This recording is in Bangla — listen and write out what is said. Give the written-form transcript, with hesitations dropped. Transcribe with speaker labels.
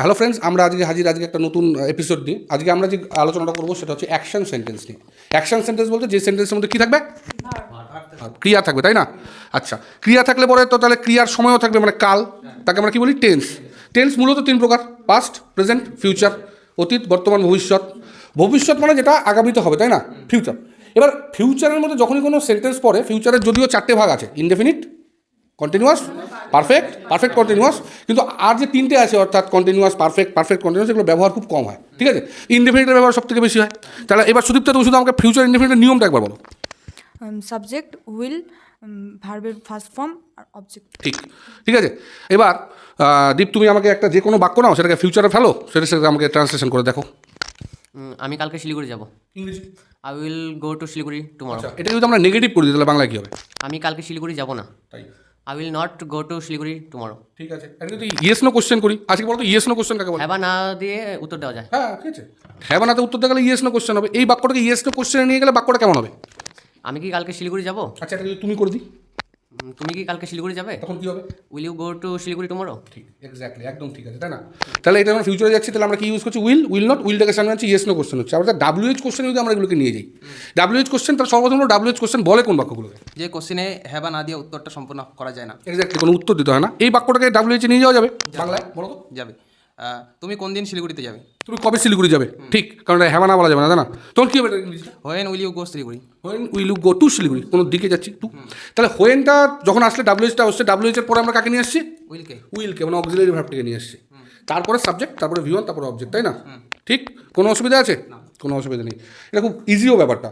Speaker 1: হ্যালো ফ্রেন্ডস, আমরা আজকে আজকে একটা নতুন এপিসোড নিয়ে আজকে আমরা যে আলোচনাটা করবো সেটা হচ্ছে অ্যাকশন সেন্টেন্স নিয়ে। অ্যাকশন সেন্টেন্স বলতে যে সেন্টেন্সের মধ্যে কী থাকবে, ক্রিয়া থাকবে, তাই না? আচ্ছা, ক্রিয়া থাকলে পরে তো তাহলে ক্রিয়ার সময়ও থাকবে, মানে কাল, তাকে আমরা কী বলি, টেন্স। টেন্স মূলত তিন প্রকার: পাস্ট, প্রেজেন্ট, ফিউচার। অতীত, বর্তমান, ভবিষ্যৎ। ভবিষ্যৎ মানে যেটা আগামীতে হবে, তাই না? ফিউচার। এবার ফিউচারের মধ্যে যখনই কোনো সেন্টেন্স পড়ে, ফিউচারের যদিও চারটে ভাগ আছে: indefinite, continuous, perfect, perfect continuous. কিন্তু আর যে তিনটে আছে অর্থাৎ কন্টিনিউয়াস, পারফেক্ট, পারফেক্ট কন্টিনিউয়াস, এগুলো ব্যবহার খুব কম হয়, ঠিক আছে? ইনডেফিনিটের ব্যবহার সব থেকে বেশি হয়। তাহলে এবার সুদীপ্তা, তুমি শুধু আমাকে ফিউচার ইনডেফিনিটের নিয়মটা একবার বলো।
Speaker 2: সাবজেক্ট, উইল, ভার্বের ফার্স্ট ফর্ম আর অবজেক্ট।
Speaker 1: ঠিক, ঠিক আছে। এবার দীপ, তুমি আমাকে একটা যে কোনো বাক্য নাও, সেটাকে ফিউচারে ফেলো, সেটা আমাকে ট্রান্সলেশন করে দেখো।
Speaker 3: আমি কালকে শিলিগুড়ি যাব।
Speaker 1: ইংরেজি।
Speaker 3: I will go to Siliguri tomorrow.
Speaker 1: আচ্ছা, এটা যদি আমরা নেগেটিভ করে দিই তাহলে বাংলায় কী হবে?
Speaker 3: আমি কালকে শিলিগুড়ি যাব না।
Speaker 1: তাই,
Speaker 3: I will not go to Siliguri tomorrow.
Speaker 1: ঠিক আছে। এটা যদি ইয়েস নো কোশ্চেন করি, আজকে বলতো ইয়েস নো কোশ্চেন কাকে বলে?
Speaker 3: হ্যাঁ বা না দিয়ে উত্তর দেওয়া যায়।
Speaker 1: হ্যাঁ, ঠিক আছে। হ্যাঁ বা নাতে উত্তর দিয়ে গেলে ইয়েস নো কোশ্চেন হবে। এই বাক্যটাকে ইয়েস নো কোশ্চেনে নিয়ে গেলে বাক্যটা কেমন হবে?
Speaker 3: আমি কি কালকে শিলিগুড়ি যাব?
Speaker 1: আচ্ছা, এটা যদি তুমি করে দিই
Speaker 3: তুমি কি কালকে শিলিগুড়ি যাবে?
Speaker 1: তখন কী হবে?
Speaker 3: Will you go to Siliguri tomorrow?
Speaker 1: ঠিক, এক্স্যাক্টলি, একদম ঠিক আছে, তাই না? তাহলে এটা আমরা ফিউচারে যাচ্ছি, তাহলে আমরা কি ইউজ করছি? Will not. উইলটাকে সামনে আনছি, ইয়েস নো কোশ্চেন হচ্ছে। আবার ডাব্লিউএইচ কোশ্চেন যদি আমরা এগুলোকে নিয়ে যাই, ডাব্লিউএইচ কোশ্চেন, তার সর্বপ্রথম ডাব্লিউএইচ কোশ্চেন বলে কোন বাক্যগুলোকে?
Speaker 4: যে কোশ্চেনে হ্যাঁ বা না দিয়ে উত্তরটা সম্পূর্ণ করা যায় না।
Speaker 1: এক্স্যাক্টলি, কোনো উত্তর দিতে হয় না। এই বাক্যটাকে ডাব্লিউএইচে নিয়ে যাওয়া যাবে বাংলায়, বলো তো।
Speaker 4: যাবে। তুমি কোন দিন শিলিগুড়িতে যাবে?
Speaker 1: তুমি কবে শিলিগুড়ি যাবে? ঠিক, কারণ এটা হ্যাঁ না বলা যাবে না, তাই না? তখন কী হবে এটা ইংলিশে?
Speaker 4: When will you go Siliguri?
Speaker 1: When will you go to Siliguri, কোনো দিকে যাচ্ছি টু। তাহলে হোয়েনটা যখন আসলে ডাব্লিউএইচটা আসছে, ডাব্লিউএইচের পরে আমরা কাকে নিয়ে আসছি?
Speaker 4: উইলকে।
Speaker 1: উইলকে, মানে অক্সিলারি ভার্বটিকে নিয়ে আসছি। তারপরে সাবজেক্ট, তারপরে ভিওয়ান, তারপরে অবজেক্ট, তাই না? ঠিক, কোনো অসুবিধা আছে? কোনো অসুবিধা নেই। এটা খুব ইজিও ব্যাপারটা।